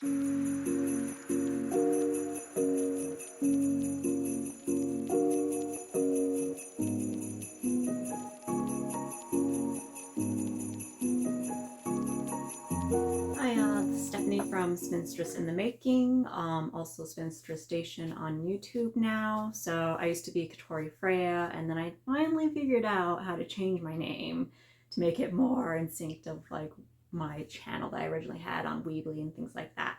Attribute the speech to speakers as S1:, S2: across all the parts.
S1: From Spinstress in the Making, also Spinstress Station on YouTube now. So I used to be Katori Freya, and then I finally figured out how to change my name to make it more in sync of like my channel that I originally had on Weebly and things like that.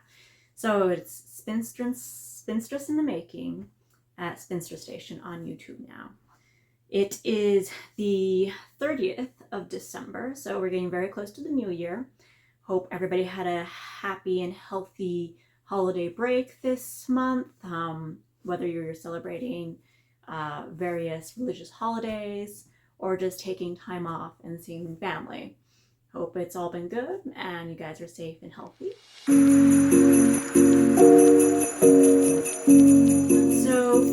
S1: So it's Spinstress in the Making at Spinstress Station on YouTube now. It is the 30th of December, so we're getting very close to the new year. Hope everybody had a happy and healthy holiday break this month, whether you're celebrating various religious holidays or just taking time off and seeing family. Hope it's all been good and you guys are safe and healthy. So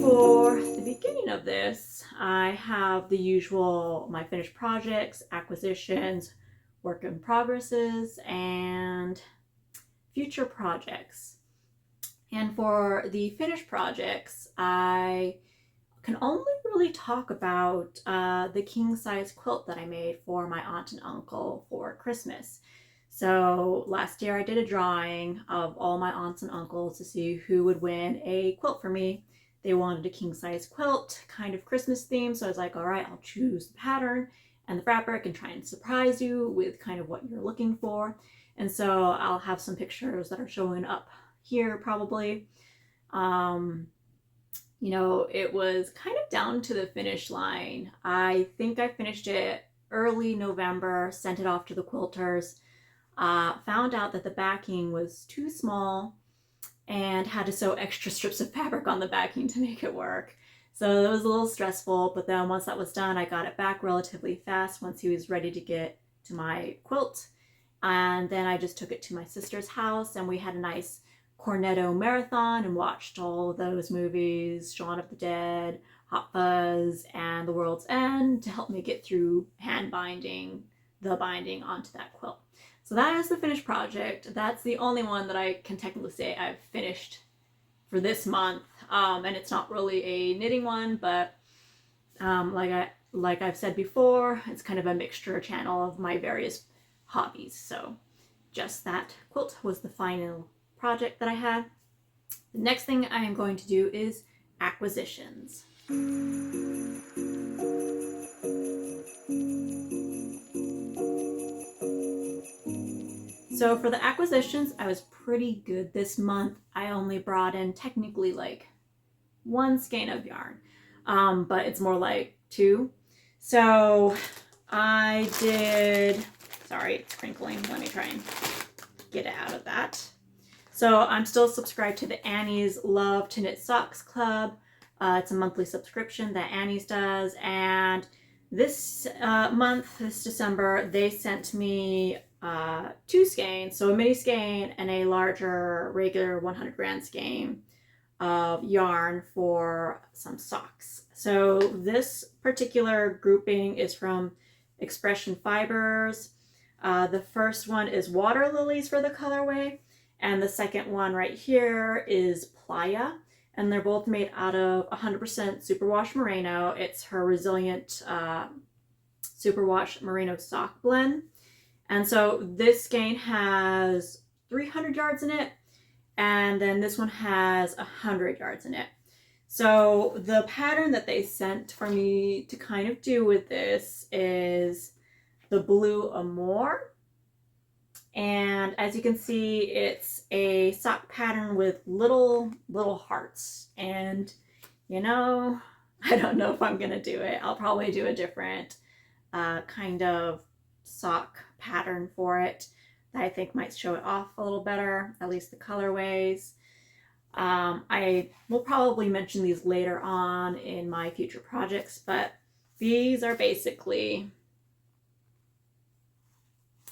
S1: for the beginning of this, I have the usual, my finished projects, acquisitions, work in progresses, and future projects. And for the finished projects, I can only really talk about the king size quilt that I made for my aunt and uncle for Christmas. So last year I did a drawing of all my aunts and uncles to see who would win a quilt for me. They wanted a king size quilt, kind of Christmas theme, so I was like, all right, I'll choose the pattern and the fabric and try and surprise you with kind of what you're looking for. And so I'll have some pictures that are showing up here probably. You know, it was kind of down to the finish line. I think I finished it early November, sent it off to the quilters, found out that the backing was too small and had to sew extra strips of fabric on the backing to make it work. So it was a little stressful, but then once that was done, I got it back relatively fast once he was ready to get to my quilt. And then I just took it to my sister's house and we had a nice Cornetto marathon and watched all of those movies, Shaun of the Dead, Hot Fuzz, and The World's End to help me get through hand binding, the binding onto that quilt. So that is the finished project. That's the only one that I can technically say I've finished for this month, and it's not really a knitting one, but like I've said before, it's kind of a mixture channel of my various hobbies. So just that quilt was the final project that I had. The next thing I am going to do is acquisitions. So for the acquisitions, I was pretty good this month. I only brought in technically like one skein of yarn, but it's more like two. So I did, sorry, it's crinkling. Let me try and get it out of that. So I'm still subscribed to the Annie's Love to Knit Socks Club. It's a monthly subscription that Annie's does. And this month, this December, they sent me two skeins, so a mini skein and a larger regular 100 grand skein of yarn for some socks. So this particular grouping is from Expression Fibers. The first one is Water Lilies for the colorway, and the second one right here is Playa, and they're both made out of 100% Superwash Merino. It's her resilient Superwash Merino sock blend. And so this skein has 300 yards in it, and then this one has 100 yards in it. So the pattern that they sent for me to kind of do with this is the Blue Amour. And as you can see, it's a sock pattern with little hearts. And, you know, I don't know if I'm going to do it. I'll probably do a different kind of sock pattern for it that I think might show it off a little better, at least the colorways. I will probably mention these later on in my future projects, but these are basically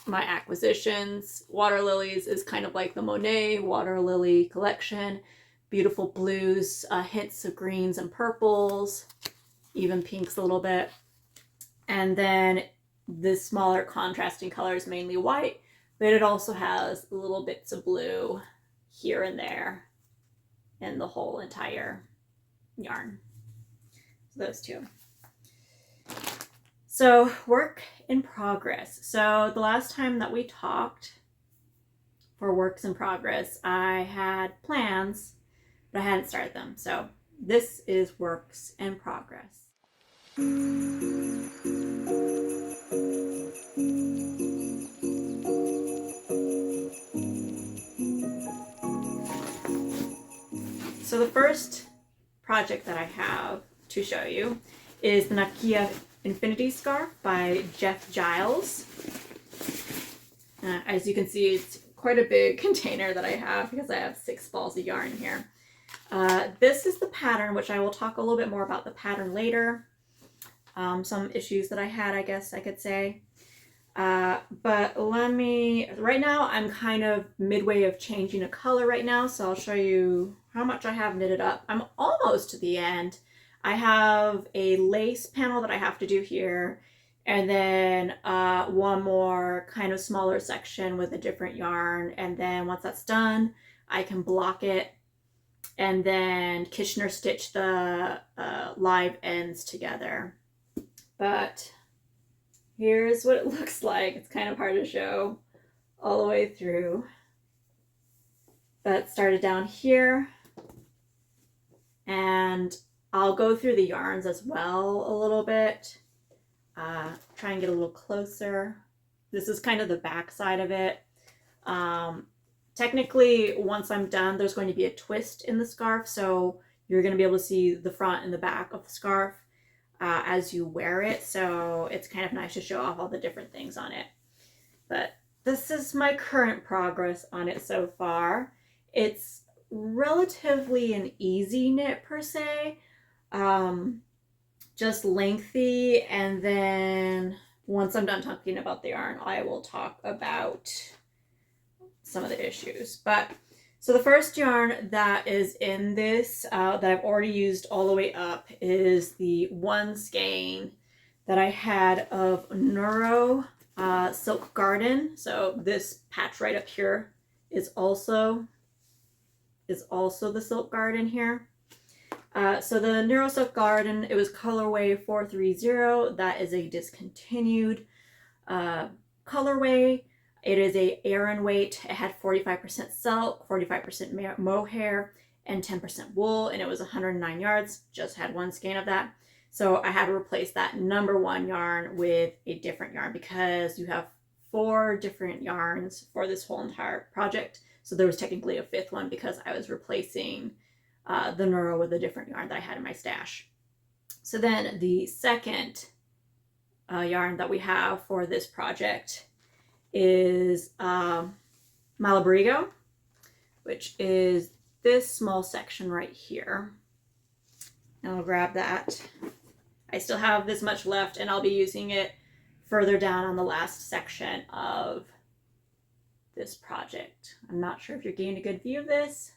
S1: my acquisitions. Water Lilies is kind of like the Monet Water Lily collection. Beautiful blues, hints of greens and purples, even pinks a little bit. And then the smaller contrasting colors, mainly white, but it also has little bits of blue here and there in the whole entire yarn. So those two. So work in progress. So the last time that we talked for works in progress, I had plans, but I hadn't started them. So this is works in progress. So the first project that I have to show you is the Nakias Infinity Scarf by Jeff Giles. As you can see, it's quite a big container that I have because I have 6 balls of yarn here. This is the pattern, which I will talk a little bit more about the pattern later. Some issues that I had, I guess I could say. But right now I'm kind of midway of changing a color right now, so I'll show you how much I have knitted up. I'm almost to the end. I have a lace panel that I have to do here, and then one more kind of smaller section with a different yarn, and then once that's done, I can block it and then Kitchener stitch the live ends together. But here's what it looks like. It's kind of hard to show all the way through. But started down here, and I'll go through the yarns as well a little bit. Try and get a little closer. This is kind of the back side of it. Technically, once I'm done, there's going to be a twist in the scarf, so you're going to be able to see the front and the back of the scarf as you wear it, so it's kind of nice to show off all the different things on it. But this is my current progress on it so far. It's relatively an easy knit per se, just lengthy, and then once I'm done talking about the yarn, I will talk about some of the issues. But so the first yarn that is in this that I've already used all the way up is the one skein that I had of Noro Silk Garden. So this patch right up here is also the Silk Garden here. So the Noro Silk Garden, it was colorway 430. That is a discontinued colorway. It is a Aran weight. It had 45% silk, 45% mohair, and 10% wool, and it was 109 yards. Just had one skein of that. So I had to replace that number 1 yarn with a different yarn because you have 4 different yarns for this whole entire project. So there was technically a 5th one because I was replacing the Noro with a different yarn that I had in my stash. So then the second yarn that we have for this project is Malabrigo, which is this small section right here. And I'll grab that. I still have this much left, and I'll be using it further down on the last section of this project. I'm not sure if you're getting a good view of this,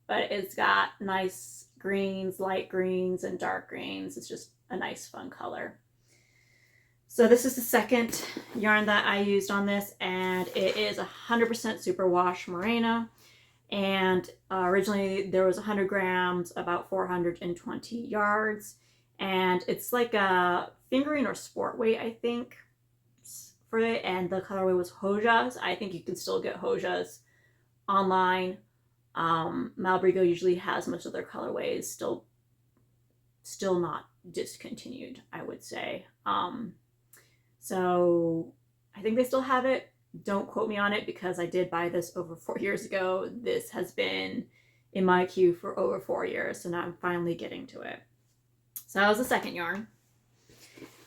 S1: but it's got nice greens, light greens, and dark greens. It's just a nice fun color. So this is the second yarn that I used on this, and it is 100% Superwash Merino. And originally there was 100 grams, about 420 yards. And it's like a fingering or sport weight, I think, for it. And the colorway was Hojas. I think you can still get Hojas online. Malabrigo usually has most of their colorways still not discontinued, I would say. So I think they still have it. Don't quote me on it because I did buy this over 4 years ago. This has been in my queue for over 4 years, so now I'm finally getting to it. So that was the second yarn.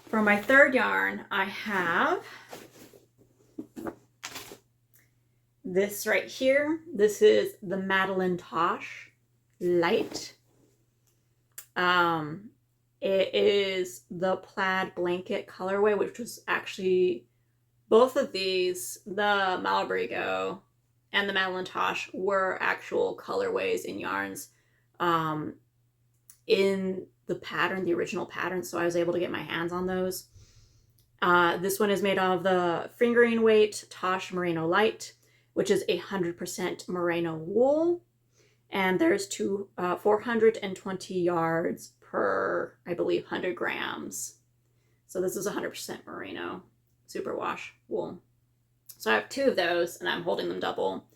S1: For my third yarn, I have this right here. This is the Madelinetosh Light. It is the plaid blanket colorway, which was actually both of these, the Malabrigo and the Madelinetosh, were actual colorways in yarns in the pattern, the original pattern, so I was able to get my hands on those. This one is made of the fingering weight Tosh Merino Light, which is 100% merino wool. And there's 420 yards per, I believe, 100 grams. So this is 100% merino superwash wool. So I have 2 of those and I'm holding them double.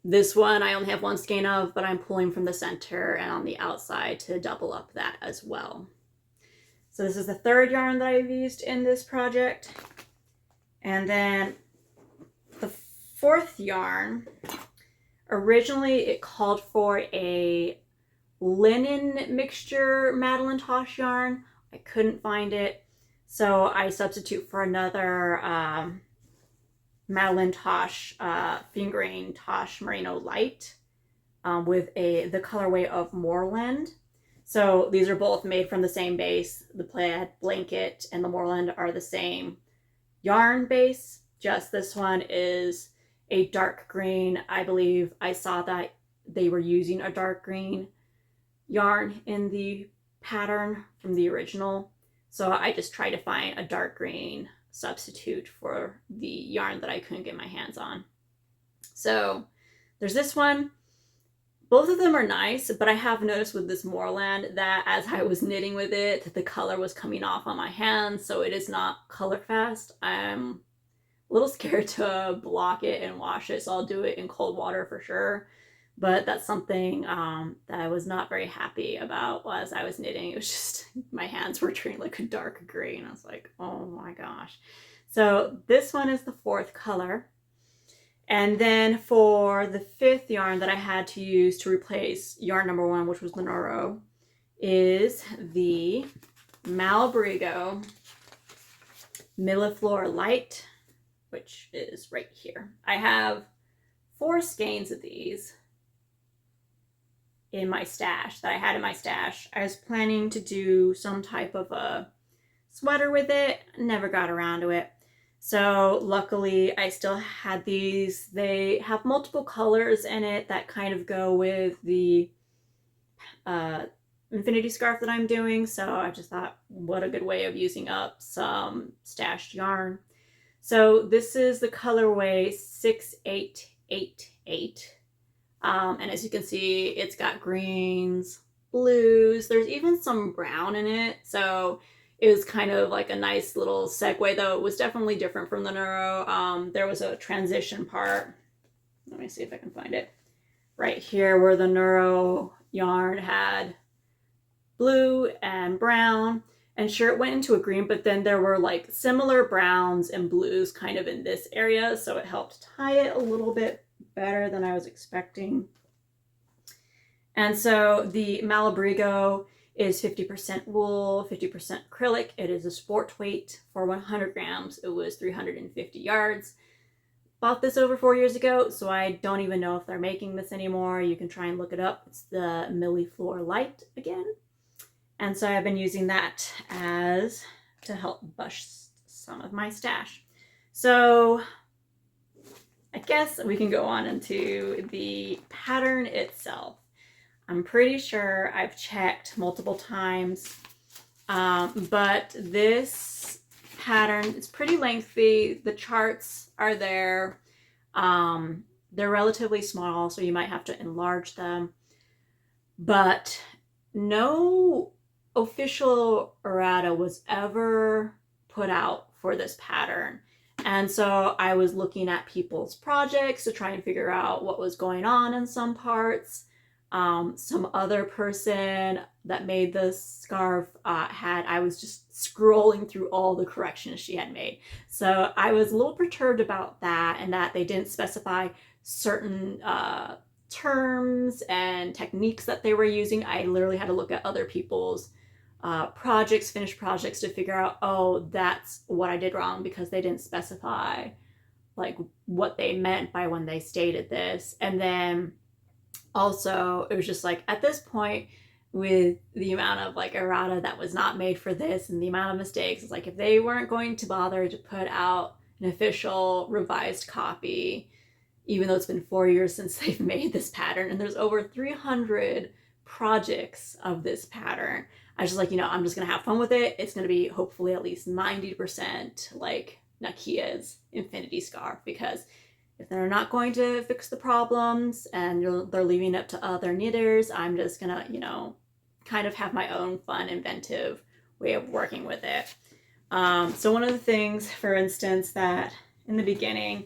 S1: This one I only have 1 skein of, but I'm pulling from the center and on the outside to double up that as well. So this is the 3rd yarn that I've used in this project. And then the 4th yarn, originally it called for a linen mixture Madelinetosh yarn. I couldn't find it, so I substitute for another Madelinetosh fingering Tosh Merino Light with the colorway of Moorland. So these are both made from the same base. The plaid blanket and the Moorland are the same yarn base, just this one is a dark green. I believe I saw that they were using a dark green yarn in the pattern from the original. So I just tried to find a dark green substitute for the yarn that I couldn't get my hands on. So there's this one. Both of them are nice, but I have noticed with this Moorland that as I was knitting with it, the color was coming off on my hands, so it is not color fast. I'm a little scared to block it and wash it, so I'll do it in cold water for sure. But that's something that I was not very happy about as I was knitting. It was just, my hands were turning like a dark green. I was like, oh my gosh. So this one is the 4th color. And then for the 5th yarn that I had to use to replace yarn number 1, which was the Noro, is the Malabrigo Millefiori Light, which is right here. I have 4 skeins of these in my stash, that I had in my stash. I was planning to do some type of a sweater with it, never got around to it. So luckily I still had these. They have multiple colors in it that kind of go with the infinity scarf that I'm doing. So I just thought, what a good way of using up some stashed yarn. So this is the colorway 6888. And as you can see, it's got greens, blues, there's even some brown in it. So it was kind of like a nice little segue, though it was definitely different from the Noro. There was a transition part. Let me see if I can find it. Right here where the Noro yarn had blue and brown. And sure, it went into a green, but then there were like similar browns and blues kind of in this area. So it helped tie it a little bit better than I was expecting. And so the Malabrigo is 50% wool, 50% acrylic. It is a sport weight. For 100 grams, it was 350 yards. Bought this over 4 years ago, so I don't even know if they're making this anymore. You can try and look it up. It's the Millefiori Light again. And so I've been using that as to help bust some of my stash. So I guess we can go on into the pattern itself. I'm pretty sure I've checked multiple times, but this pattern is pretty lengthy. The charts are there. They're relatively small, so you might have to enlarge them, but no official errata was ever put out for this pattern. And so I was looking at people's projects to try and figure out what was going on in some parts. Some other person that made this scarf I was just scrolling through all the corrections she had made. So I was a little perturbed about that, and that they didn't specify certain terms and techniques that they were using. I literally had to look at other people's projects, finished projects, to figure out, oh, that's what I did wrong, because they didn't specify like what they meant by when they stated this. And then also it was just like, at this point, with the amount of like errata that was not made for this and the amount of mistakes, it's like, if they weren't going to bother to put out an official revised copy, even though it's been 4 years since they've made this pattern and there's over 300 projects of this pattern, I was just like, I'm just gonna have fun with it. It's gonna be hopefully at least 90% like Nakias infinity scarf, because if they're not going to fix the problems and they're leaving it up to other knitters, I'm just gonna, you know, kind of have my own fun, inventive way of working with it. So one of the things, for instance, that in the beginning,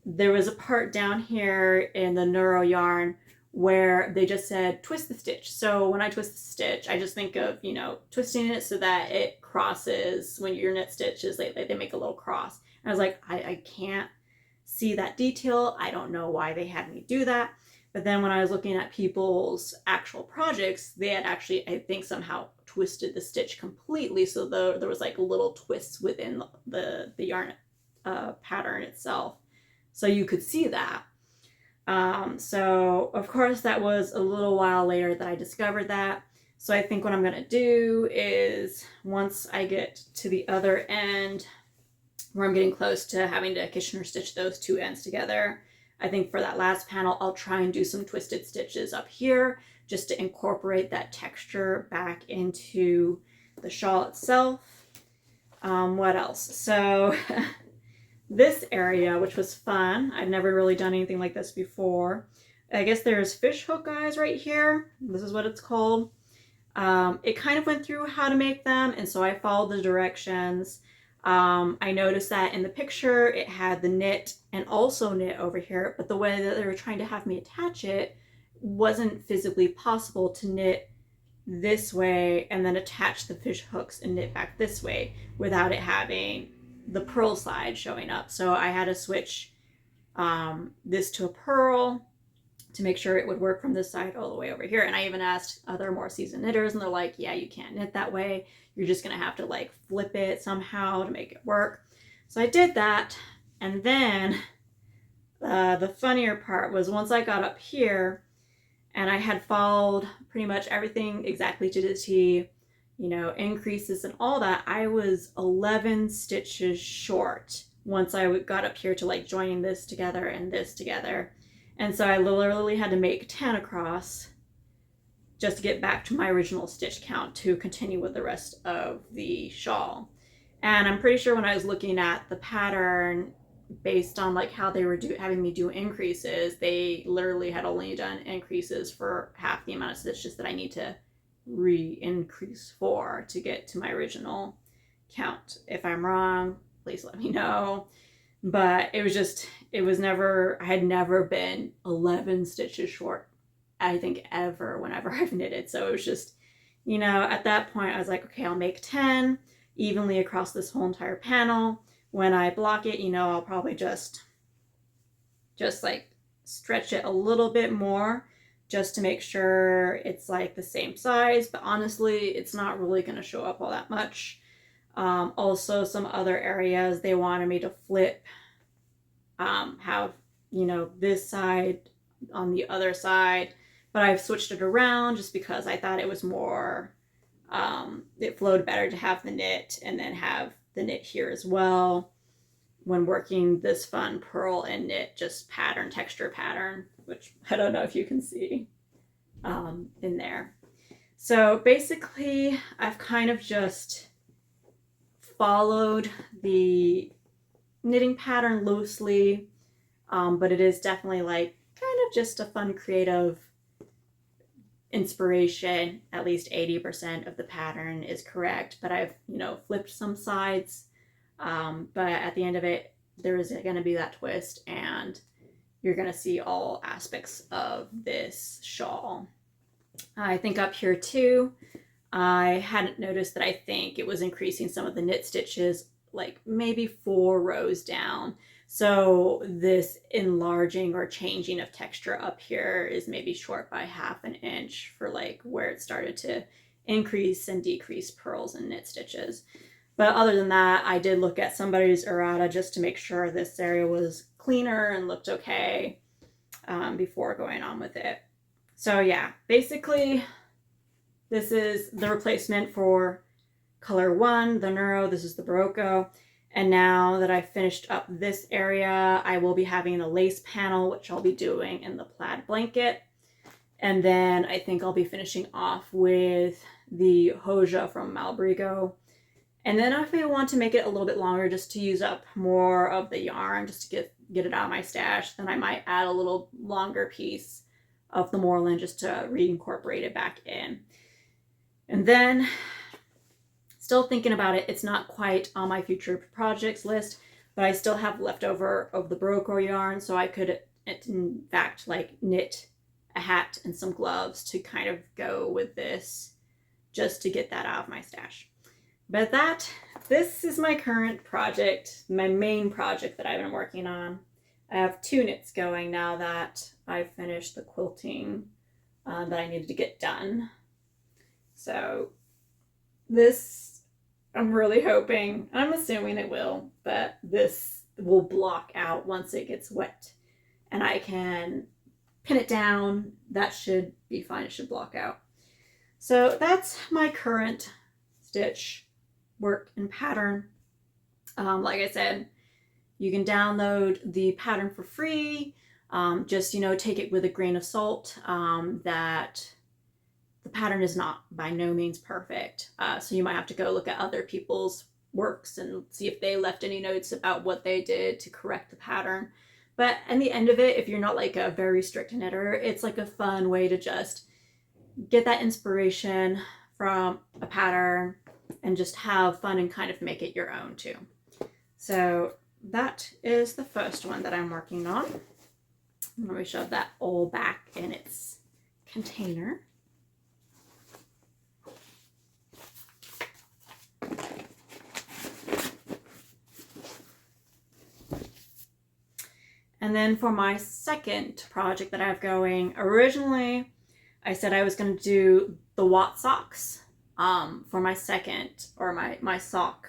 S1: there was a part down here in the Noro yarn where they just said twist the stitch. So when I twist the stitch, I just think of, you know, twisting it so that it crosses. When your knit stitches, they make a little cross. And I was like, I can't see that detail. I don't know why they had me do that. But then when I was looking at people's actual projects, they had actually, I think, somehow twisted the stitch completely. So there was like little twists within the yarn pattern itself. So you could see that. So of course that was a little while later that I discovered that. So I think what I'm gonna do is, once I get to the other end where I'm getting close to having to Kitchener stitch those two ends together, I think for that last panel, I'll try and do some twisted stitches up here just to incorporate that texture back into the shawl itself. What else? So this area, which was fun. I've never really done anything like this before. I guess there's fish hook eyes right here. This is what it's called. It kind of went through how to make them, and so I followed the directions. I noticed that in the picture it had the knit and also knit over here, but the way that they were trying to have me attach it wasn't physically possible to knit this way and then attach the fish hooks and knit back this way without it having the purl side showing up. So I had to switch this to a purl to make sure it would work from this side all the way over here. And I even asked other more seasoned knitters, and they're like, yeah, you can't knit that way. You're just gonna have to like flip it somehow to make it work. So I did that. And then the funnier part was, once I got up here and I had followed pretty much everything exactly to the T, you know, increases and all that, I was 11 stitches short once I got up here to like joining this together and this together. And so I literally had to make 10 across just to get back to my original stitch count to continue with the rest of the shawl. And I'm pretty sure when I was looking at the pattern, based on like how they were having me do increases, they literally had only done increases for half the amount of stitches that I need to re-increase for to get to my original count. If I'm wrong, please let me know. But it was just, it was never, I had never been 11 stitches short, I think, ever whenever I've knitted. So it was just, you know, at that point I was like, okay, I'll make 10 evenly across this whole entire panel. When I block it, you know, I'll probably just like stretch it a little bit more just to make sure it's like the same size. But honestly, it's not really going to show up all that much. Also, some other areas they wanted me to flip, have, you know, this side on the other side, but I've switched it around just because I thought it was more, it flowed better to have the knit and then have the knit here as well when working this fun purl and knit just pattern, texture pattern, which I don't know if you can see in there. So basically I've kind of just followed the knitting pattern loosely, but it is definitely like kind of just a fun creative inspiration. At least 80% of the pattern is correct, but I've, you know, flipped some sides, but at the end of it there is going to be that twist and you're going to see all aspects of this shawl. I think up here too, I hadn't noticed that I think it was increasing some of the knit stitches like maybe 4 rows down. So this enlarging or changing of texture up here is maybe short by ½ an inch for like where it started to increase and decrease purls and knit stitches. But other than that, I did look at somebody's errata just to make sure this area was cleaner and looked okay before going on with it. So yeah, basically this is the replacement for color 1, the Noro. This is the Berroco. And now that I've finished up this area, I will be having a lace panel, which I'll be doing in the plaid blanket. And then I think I'll be finishing off with the hosiery from Malabrigo. And then if I want to make it a little bit longer, just to use up more of the yarn, just to get get it out of my stash, then I might add a little longer piece of the Moreland just to reincorporate it back in. And then, still thinking about it, it's not quite on my future projects list, but I still have leftover of the Berroco yarn, so I could, in fact, like knit a hat and some gloves to kind of go with this, just to get that out of my stash. But this is my current project, my main project that I've been working on. I have 2 knits going now that I've finished the quilting that I needed to get done. So this, I'm really hoping, I'm assuming it will, but this will block out once it gets wet and I can pin it down. That should be fine. It should block out. So that's my current stitch work and pattern. Like I said, you can download the pattern for free. Just, take it with a grain of salt, that the pattern is not by no means perfect. So you might have to go look at other people's works and see if they left any notes about what they did to correct the pattern. But in the end of it, if you're not like a very strict knitter, it's like a fun way to just get that inspiration from a pattern and just have fun and kind of make it your own too. So that is the first one that I'm working on. Let me shove that all back in its container. And then for my second project that I have going, originally I said I was going to do the Wyatt socks for my second, or my sock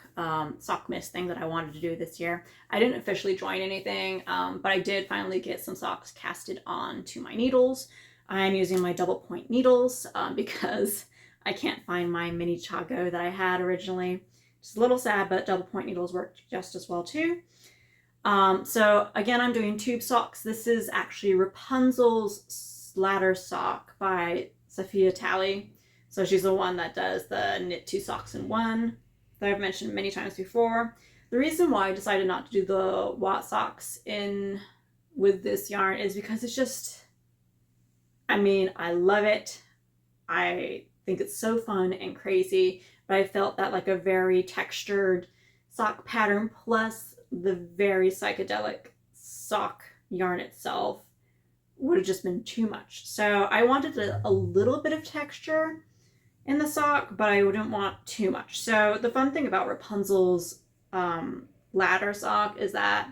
S1: mist thing that I wanted to do this year. I didn't officially join anything, but I did finally get some socks casted on to my needles. I'm using my double point needles because I can't find my mini chago that I had originally. Just a little sad, but double point needles work just as well too. So again, I'm doing tube socks. This is actually Rapunzel's ladder sock by Safiyyah Talley. So she's the one that does the knit 2 socks in 1 that I've mentioned many times before. The reason why I decided not to do the Wyatt socks in with this yarn is because it's just, I love it. I think it's so fun and crazy, but I felt that like a very textured sock pattern plus the very psychedelic sock yarn itself would have just been too much. So I wanted a little bit of texture in the sock, but I wouldn't want too much. So the fun thing about Rapunzel's ladder sock is that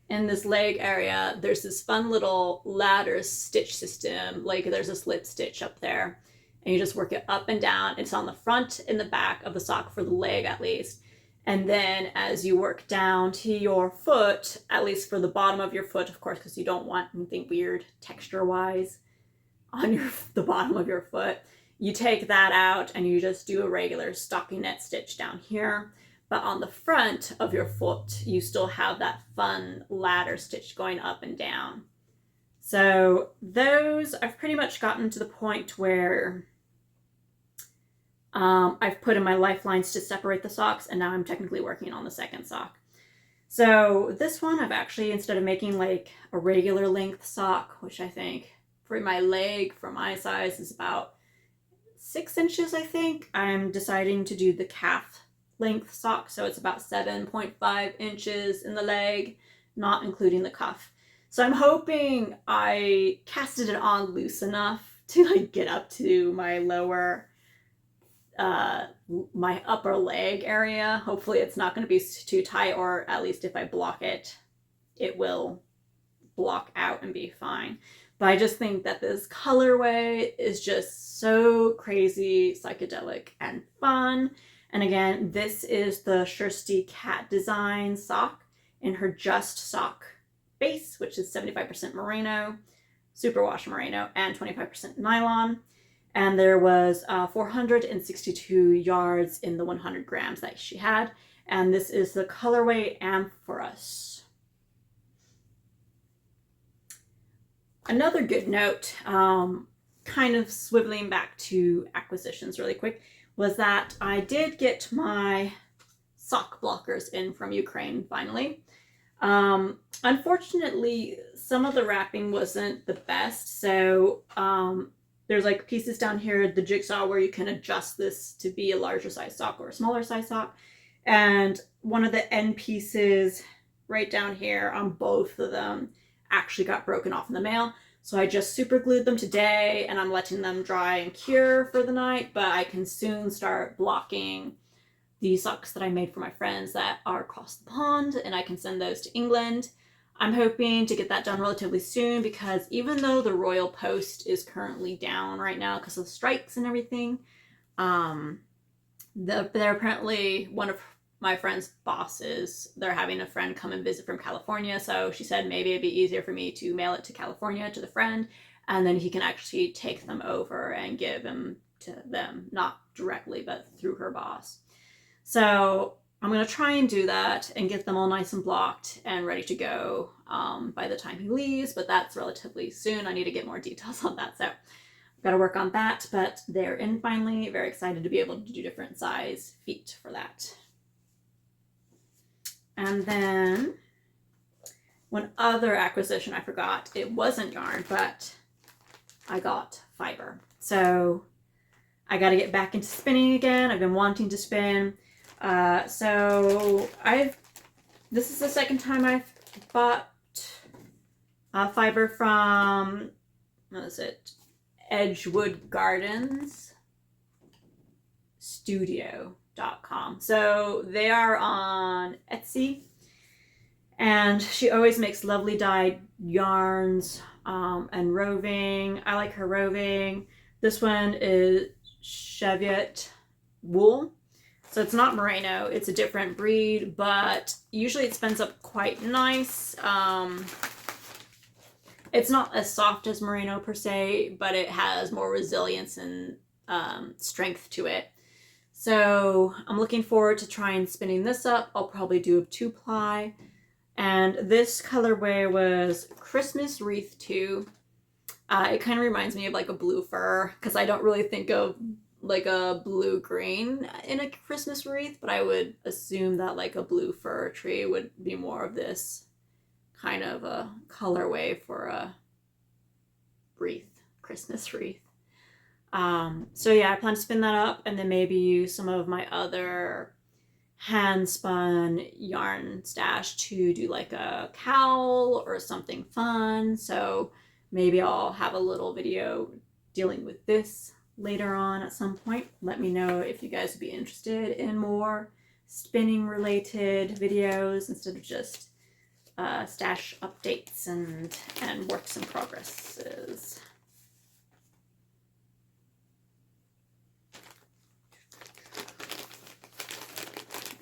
S1: in this leg area, there's this fun little ladder stitch system. Like there's a slip stitch up there and you just work it up and down. It's on the front and the back of the sock for the leg at least. And then as you work down to your foot, at least for the bottom of your foot, of course, because you don't want anything weird texture-wise on the bottom of your foot, you take that out and you just do a regular stockinette stitch down here. But on the front of your foot, you still have that fun ladder stitch going up and down. So those, I've pretty much gotten to the point where I've put in my lifelines to separate the socks, and now I'm technically working on the second sock. So this one, I've actually, instead of making like a regular length sock, which I think for my leg, for my size, is about 6 inches, I think, I'm deciding to do the calf length sock. So it's about 7.5 inches in the leg, not including the cuff. So I'm hoping I casted it on loose enough to like get up to my lower my upper leg area. Hopefully it's not going to be too tight, or at least if I block it, it will block out and be fine. But I just think that this colorway is just so crazy, psychedelic, and fun. And again, this is the Shirsty cat design sock in her Just sock base, which is 75% merino, superwash merino, and 25% nylon. And there was 462 yards in the 100 grams that she had. And this is the colorway Amphorus. Another good note, kind of swiveling back to acquisitions really quick, was that I did get my sock blockers in from Ukraine finally. Unfortunately, some of the wrapping wasn't the best, so there's like pieces down here, the jigsaw, where you can adjust this to be a larger size sock or a smaller size sock, and one of the end pieces right down here on both of them actually got broken off in the mail. So I just super glued them today, and I'm letting them dry and cure for the night, but I can soon start blocking the socks that I made for my friends that are across the pond, and I can send those to England. I'm hoping to get that done relatively soon, because even though the Royal Post is currently down right now because of the strikes and everything, they're apparently, one of my friend's bosses, they're having a friend come and visit from California, so she said maybe it'd be easier for me to mail it to California to the friend, and then he can actually take them over and give them to them, not directly, but through her boss. So I'm going to try and do that and get them all nice and blocked and ready to go by the time he leaves, but that's relatively soon. I need to get more details on that, so I've got to work on that, but they're in finally. Very excited to be able to do different size feet for that. And then one other acquisition I forgot. It wasn't yarn, but I got fiber. So I got to get back into spinning again. I've been wanting to spin. So this is the second time I've bought fiber from, what is it? Edgewood Gardens Studio.com. So they are on Etsy, and she always makes lovely dyed yarns and roving. I like her roving. This one is Cheviot wool. So it's not Merino, it's a different breed, but usually it spins up quite nice. It's not as soft as Merino per se, but it has more resilience and strength to it. So I'm looking forward to trying spinning this up. I'll probably do a 2-ply. And this colorway was Christmas Wreath 2. It kind of reminds me of like a blue fur, because I don't really think of like a blue-green in a Christmas wreath, but I would assume that like a blue fir tree would be more of this kind of a colorway for a wreath, Christmas wreath. So yeah, I plan to spin that up and then maybe use some of my other hand spun yarn stash to do like a cowl or something fun. So maybe I'll have a little video dealing with this later on at some point. Let me know if you guys would be interested in more spinning related videos instead of just stash updates and works in progresses.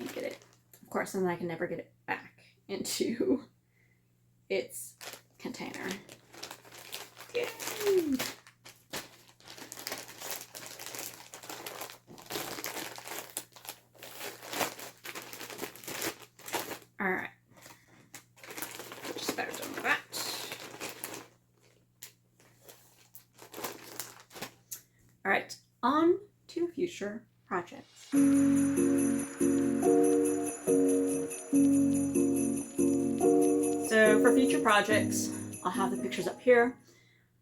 S1: Let me get it, of course, and then I can never get it back into its container. Yay! All right, just better done with that. All right, on to future projects. So for future projects, I'll have the pictures up here.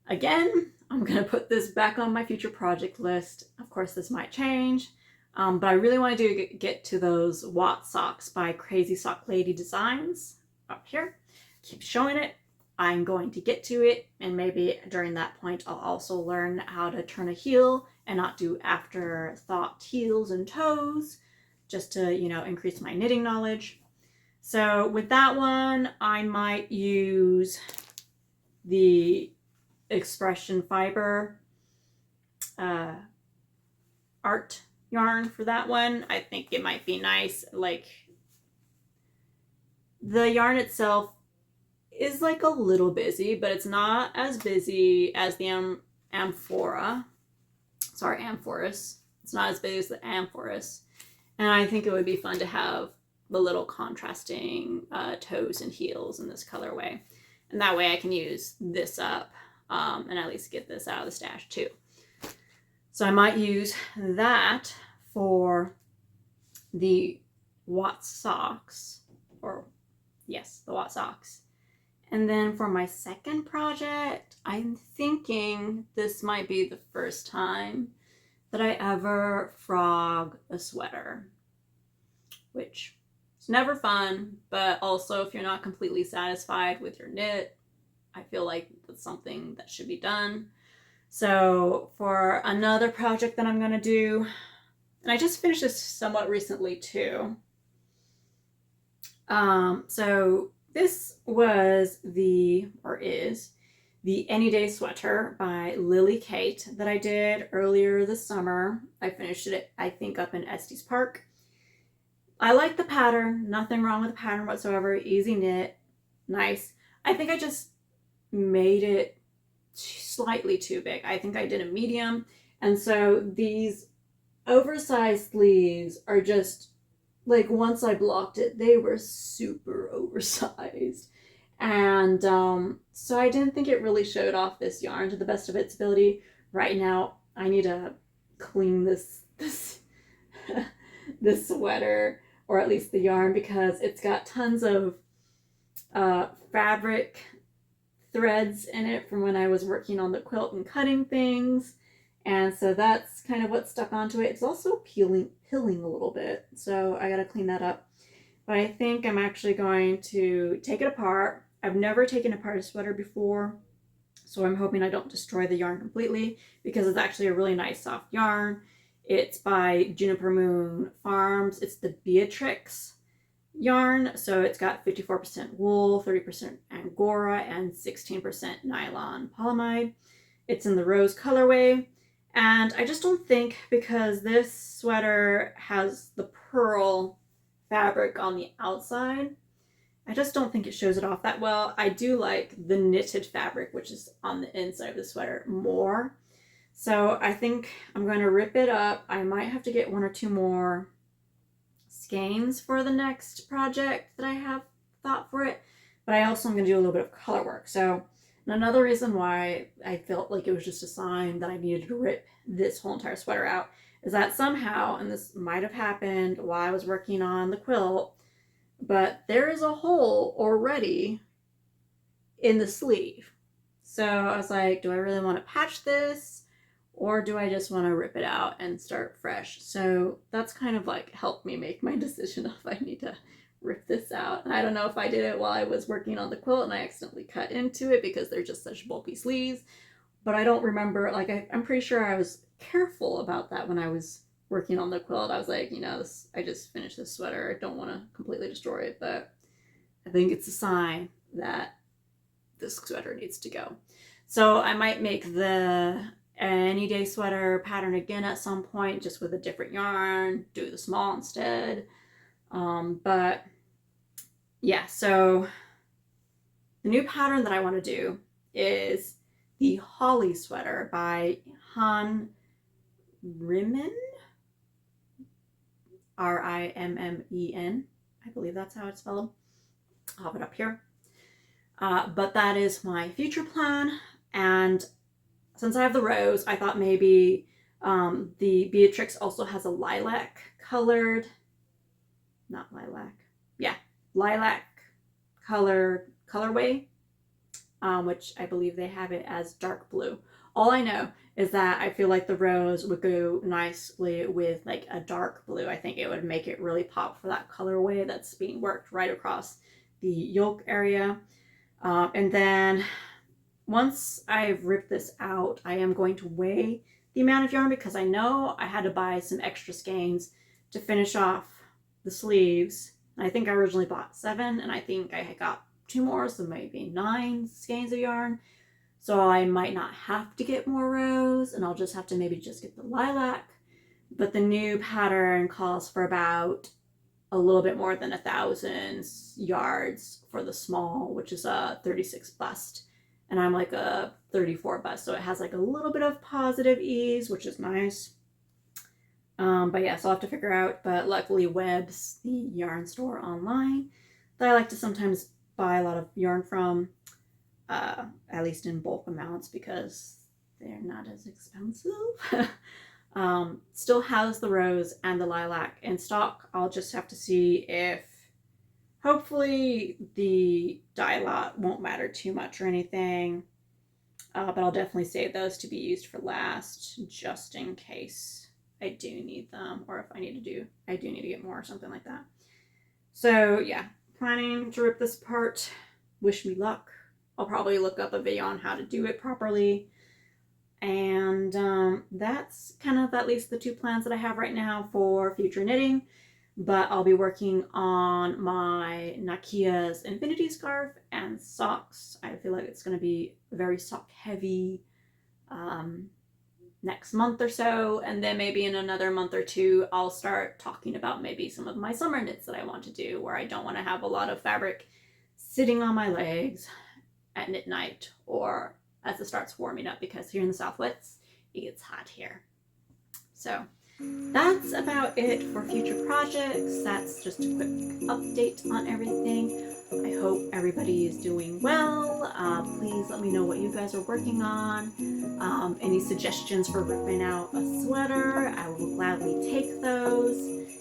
S1: Again, I'm gonna put this back on my future project list. Of course, this might change. But I really want to get to those Watt socks by Crazy Sock Lady Designs up here. Keep showing it. I'm going to get to it, and maybe during that point I'll also learn how to turn a heel and not do afterthought heels and toes, just to, you know, increase my knitting knowledge. So with that one, I might use the Expression Fiber art yarn for that one. I think it might be nice. Like, the yarn itself is like a little busy, but it's not as busy as the amphora. Sorry, amphorous. It's not as big as the amphorous. And I think it would be fun to have the little contrasting toes and heels in this colorway. And that way I can use this up and at least get this out of the stash too. So I might use that for the Watt socks, or Yes, the Watt socks. And then for my second project, I'm thinking this might be the first time that I ever frog a sweater, which is never fun, but also if you're not completely satisfied with your knit, I feel like that's something that should be done. So for another project that I'm going to do, and I just finished this somewhat recently too. So this was is the Anyday sweater by Lily Kate that I did earlier this summer. I finished it, I think, up in Estes Park. I like the pattern, nothing wrong with the pattern whatsoever. Easy knit, nice. I think I just made it slightly too big. I think I did a medium, and so these oversized sleeves are just like, once I blocked it, they were super oversized. And so I didn't think it really showed off this yarn to the best of its ability. Right now, I need to clean this this sweater, or at least the yarn, because it's got tons of fabric threads in it from when I was working on the quilt and cutting things. And so that's kind of what stuck onto it. It's also pilling a little bit, so I gotta clean that up. But I think I'm actually going to take it apart. I've never taken apart a sweater before, so I'm hoping I don't destroy the yarn completely, because it's actually a really nice soft yarn. It's by Juniper Moon Farms. It's the Beatrix yarn, so it's got 54% wool, 30% angora, and 16% nylon polyamide. It's in the rose colorway, and I just don't think, because this sweater has the pearl fabric on the outside, I just don't think it shows it off that well. I do like the knitted fabric, which is on the inside of the sweater, more. So I think I'm going to rip it up. I might have to get one or two more skeins for the next project that I have thought for it, but I also am going to do a little bit of color work. So another reason why I felt like it was just a sign that I needed to rip this whole entire sweater out is that somehow, and this might have happened while I was working on the quilt, but there is a hole already in the sleeve. So I was like, do I really want to patch this, or do I just want to rip it out and start fresh? So that's kind of like helped me make my decision if I need to rip this out. And I don't know if I did it while I was working on the quilt and I accidentally cut into it because they're just such bulky sleeves, but I don't remember, like I'm pretty sure I was careful about that when I was working on the quilt. I was like, you know, I just finished this sweater, I don't want to completely destroy it, but I think it's a sign that this sweater needs to go. So I might make the Anyday sweater pattern again at some point, just with a different yarn, do the small instead. But yeah, so the new pattern that I want to do is the Holly sweater by Hanne Rimmen, Rimmen. I believe that's how it's spelled. I'll have it up here. But that is my future plan. And since I have the rose, I thought maybe the Beatrix also has a lilac colored, not lilac, yeah, lilac colorway, which I believe they have it as dark blue. All I know is that I feel like the rose would go nicely with like a dark blue. I think it would make it really pop for that colorway that's being worked right across the yoke area. And then once I've ripped this out, I am going to weigh the amount of yarn, because I know I had to buy some extra skeins to finish off the sleeves. I think I originally bought 7, and I think I got 2 more, so maybe 9 skeins of yarn. So I might not have to get more rose, and I'll just have to maybe just get the lilac. But the new pattern calls for about a little bit more than 1,000 yards for the small, which is a 36 bust. And I'm like a 34 bust, so it has like a little bit of positive ease, which is nice. But yeah, so I'll have to figure out, but luckily Webb's the yarn store online that I like to sometimes buy a lot of yarn from, at least in bulk amounts, because they're not as expensive. Still has the rose and the lilac in stock. I'll just have to see if hopefully the dye lot won't matter too much or anything. But I'll definitely save those to be used for last, just in case I do need them, or if I do need to get more or something like that. So yeah, planning to rip this apart. Wish me luck. I'll probably look up a video on how to do it properly. And that's kind of at least the 2 plans that I have right now for future knitting. But I'll be working on my Nakias infinity scarf and socks. I feel like it's going to be very sock heavy next month or so. And then maybe in another month or 2, I'll start talking about maybe some of my summer knits that I want to do, where I don't want to have a lot of fabric sitting on my legs at knit night or as it starts warming up, because here in the Southwest, it gets hot here. So that's about it for future projects. That's just a quick update on everything. I hope everybody is doing well. Please let me know what you guys are working on. Any suggestions for ripping out a sweater, I will gladly take those.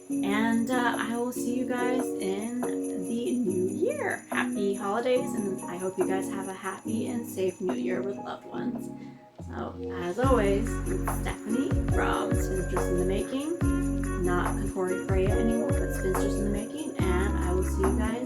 S1: And I will see you guys in the new year. Happy holidays, and I hope you guys have a happy and safe new year with loved ones. So, as always, it's Stephanie from Spinstress in the Making. Not Contori Freya anymore, but Spinstress in the Making, and I will see you guys